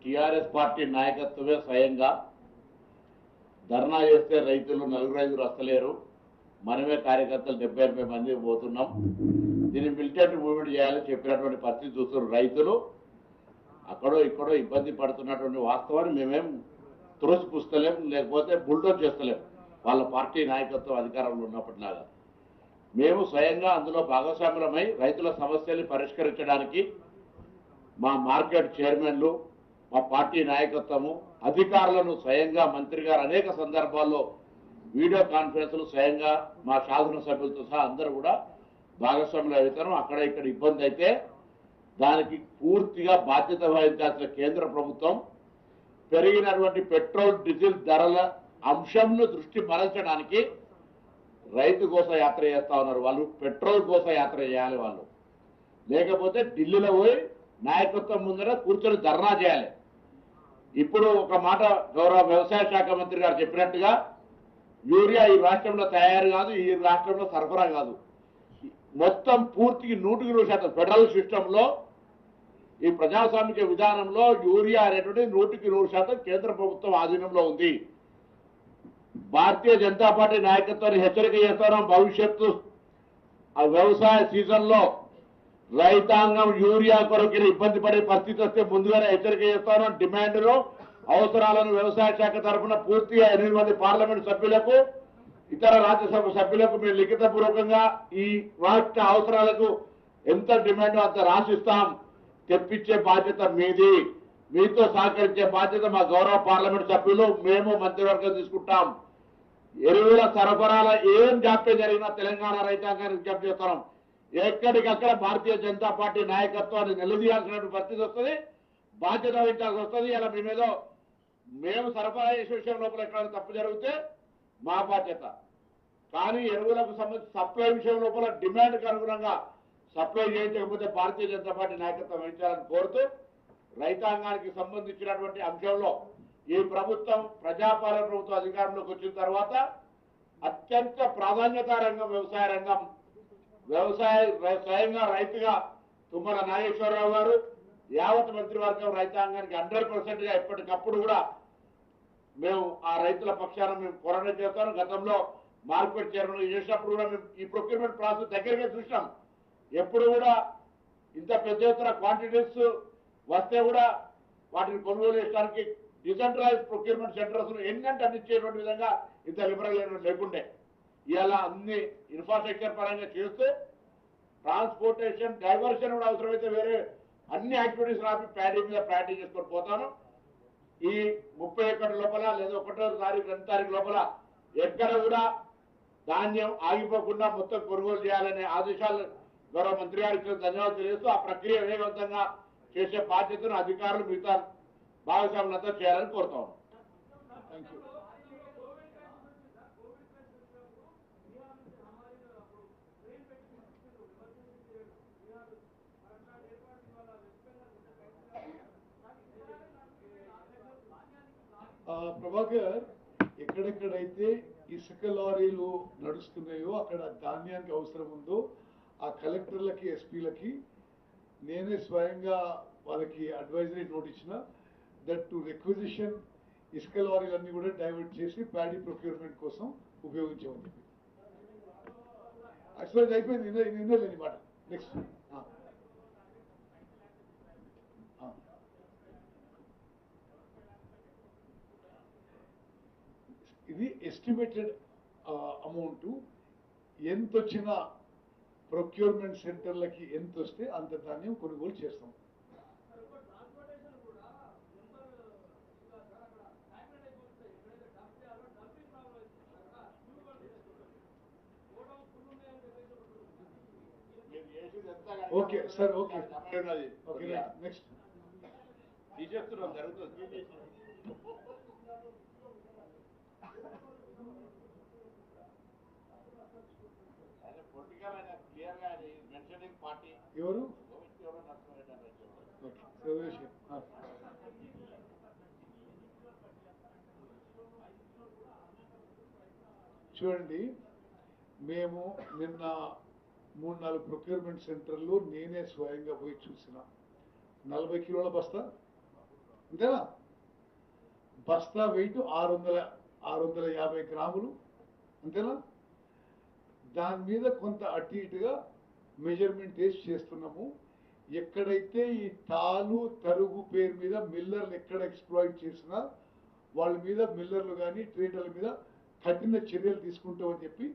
TRS party నాయకత్వమే స్వయంగా ధర్నా చేస్తే రైతులు నలుగురు వస్తలేరు, మనమే కార్యకర్తలు 70-80 మంది పోతున్నాం, దీన్ని మిలిటెంట్ మూవ్మెంట్ చేయాలని చెప్పినటువంటి పరిస్థితి చూస్తున్నారు. రైతులు అక్కడో ఇక్కడో ఇబ్బంది పడుతున్నటువంటి వాస్తవాన్ని మేమేం త్రోసిపుస్తలేం, లేకపోతే బుల్డోజ్ చేస్తలేం. వాళ్ళ పార్టీ నాయకత్వం అధికారంలో ఉన్నప్పటిలాగా మేము స్వయంగా అందులో భాగస్వాములమై రైతుల సమస్యల్ని పరిష్కరించడానికి మా మార్కెట్ చైర్మన్లు, మా పార్టీ నాయకత్వము, అధికారులను స్వయంగా మంత్రి గారు అనేక సందర్భాల్లో వీడియో కాన్ఫరెన్స్లు స్వయంగా మా శాసనసభ్యులతో సహా అందరూ కూడా భాగస్వాములు అవుతారు. అక్కడ ఇక్కడ ఇబ్బంది అయితే దానికి పూర్తిగా బాధ్యత వహించాల్సిన కేంద్ర ప్రభుత్వం పెరిగినటువంటి పెట్రోల్ డీజిల్ ధరల అంశంను దృష్టి మరల్చడానికి రైతు కోస యాత్ర చేస్తా ఉన్నారు. వాళ్ళు పెట్రోల్ కోస యాత్ర చేయాలి, వాళ్ళు లేకపోతే ఢిల్లీలో పోయి నాయకత్వం ముందర కూర్చొని ధర్నా చేయాలి. ఇప్పుడు ఒక మాట గౌరవ వ్యవసాయ శాఖ మంత్రి గారు చెప్పినట్టుగా యూరియా ఈ రాష్ట్రంలో తయారు కాదు, ఈ రాష్ట్రంలో సరఫరా కాదు, మొత్తం పూర్తికి 100% ఫెడరల్ సిస్టంలో ఈ ప్రజాస్వామిక విధానంలో యూరియా అనేటువంటి 100% కేంద్ర ప్రభుత్వం ఆధీనంలో ఉంది. భారతీయ జనతా పార్టీ నాయకత్వాన్ని హెచ్చరిక చేస్తున్నాం. భవిష్యత్తు ఆ వ్యవసాయ సీజన్లో రైతాంగం యూరియా కొరకు ఇబ్బంది పడే పరిస్థితి వస్తే ముందుగానే హెచ్చరిక చేస్తున్నాం. డిమాండ్లు అవసరాలను వ్యవసాయ శాఖ తరఫున పూర్తిగా 8 మంది పార్లమెంట్ సభ్యులకు, ఇతర రాజ్యసభ సభ్యులకు మేము లిఖితపూర్వకంగా ఈ రాష్ట్ర అవసరాలకు ఎంత డిమాండ్ అంత రాసిస్తాం. తెప్పించే బాధ్యత మీది, మీతో సహకరించే బాధ్యత మా గౌరవ పార్లమెంట్ సభ్యులు, మేము మంత్రివర్గం తీసుకుంటాం. ఎరువుల సరఫరాలో ఏం జాప్యం జరిగినా తెలంగాణ రైతాంగాన్ని విజ్ఞప్తి చేస్తున్నాం. ఎక్కడికక్కడ భారతీయ జనతా పార్టీ నాయకత్వాన్ని నిలదీయాల్సిన పరిస్థితి వస్తుంది, బాధ్యత వహించాల్సి వస్తుంది. ఇలా మేము సరఫరా చేసే విషయం లోపల ఎక్కడైనా తప్పు జరిగితే మా బాధ్యత. కానీ ఎరువులకు సంబంధించి సప్లై విషయం లోపల డిమాండ్కి అనుగుణంగా సప్లై చేయించకపోతే భారతీయ జనతా పార్టీ నాయకత్వం వహించాలని కోరుతూ, రైతాంగానికి సంబంధించినటువంటి అంశంలో ఈ ప్రభుత్వం ప్రజాపాలన ప్రభుత్వం అధికారంలోకి వచ్చిన తర్వాత అత్యంత ప్రాధాన్యత రంగం వ్యవసాయ రంగం. స్వయంగా రైతుగా తుమ్మల నాగేశ్వరరావు గారు, యావత్ మంత్రివర్గం రైతాంగానికి 100%గా ఎప్పటికప్పుడు కూడా మేము ఆ రైతుల పక్షాన మేము పోరాటం చేస్తాం. గతంలో మార్కెట్ చైర్మన్ చేసినప్పుడు కూడా మేము ఈ ప్రొక్యూర్మెంట్ ప్రాసెస్ దగ్గరగా చూసినాం. ఎప్పుడు కూడా ఇంత పెద్ద ఎత్తున క్వాంటిటీస్ వస్తే కూడా వాటిని కొనుగోలు చేయడానికి డిసెంట్రలైజ్ ప్రొక్యూర్మెంట్ సెంటర్స్ ఎన్నంటే అందించేటువంటి విధంగా ఇంత లిబరల్ లేకుండే. ఇవాళ అన్ని ఇన్ఫ్రాస్ట్రక్చర్ పరంగా చేస్తూ ట్రాన్స్పోర్టేషన్ డైవర్షన్ కూడా అవసరమైతే వేరే అన్ని యాక్టివిటీస్ రాపి ప్యాడీ మీద ప్రాక్టీస్ చేసుకొని పోతాను. ఈ 31 లోపల లేదా 1వ తారీఖు 2 తారీఖు లోపల ఎక్కడ కూడా ధాన్యం ఆగిపోకుండా మొత్తం కొనుగోలు చేయాలనే ఆదేశాలు గౌరవ మంత్రి గారికి ధన్యవాదాలు తెలియజేస్తూ ఆ ప్రక్రియ వేగవంతంగా చేసే బాధ్యతను అధికారులు మిగతా భాగస్వాములంతా చేయాలని కోరుతా ఉన్నాం. ప్రభాకర్, ఎక్కడెక్కడైతే ఇసుక లారీలు నడుస్తున్నాయో అక్కడ ధాన్యానికి అవసరం ఉందో ఆ కలెక్టర్లకి, ఎస్పీలకి నేనే స్వయంగా వాళ్ళకి అడ్వైజరీ నోట్ ఇచ్చిన దట్ టు రిక్విజిషన్ ఇసుక లారీలన్నీ కూడా డైవర్ట్ చేసి ప్యాడీ ప్రొక్యూర్మెంట్ కోసం ఉపయోగించామని చెప్పి. యాక్చువల్ అయిపోయింది, నిన్నే లేని మాట. నెక్స్ట్ ఇది ఎస్టిమేటెడ్ అమౌంట్ ఎంత వచ్చినా ప్రొక్యూర్మెంట్ సెంటర్లకి ఎంత వస్తే అంత ధాన్యం కొనుగోలు చేస్తాం. Okay sir, okay okay next తీసేస్తున్నాం జరుగుతుంది. ఎవరు చూడండి, మేము నిన్న 3-4 ప్రొక్యూర్మెంట్ సెంటర్లు నేనే స్వయంగా పోయి చూసిన. 40 కిలోల బస్తా అంతేనా? బస్తా వెయిట్ 650 గ్రాములు, అంతేనా? దాని మీద కొంత అటు ఇటుగా మెజర్మెంట్ వేసి చేస్తున్నాము. ఎక్కడైతే ఈ తాలు తరుగు పేరు మీద మిల్లర్లు ఎక్కడ ఎక్స్ప్లాయిట్ చేసినా వాళ్ళ మీద మిల్లర్లు కానీ ట్రేడర్ల మీద కఠిన చర్యలు తీసుకుంటామని చెప్పి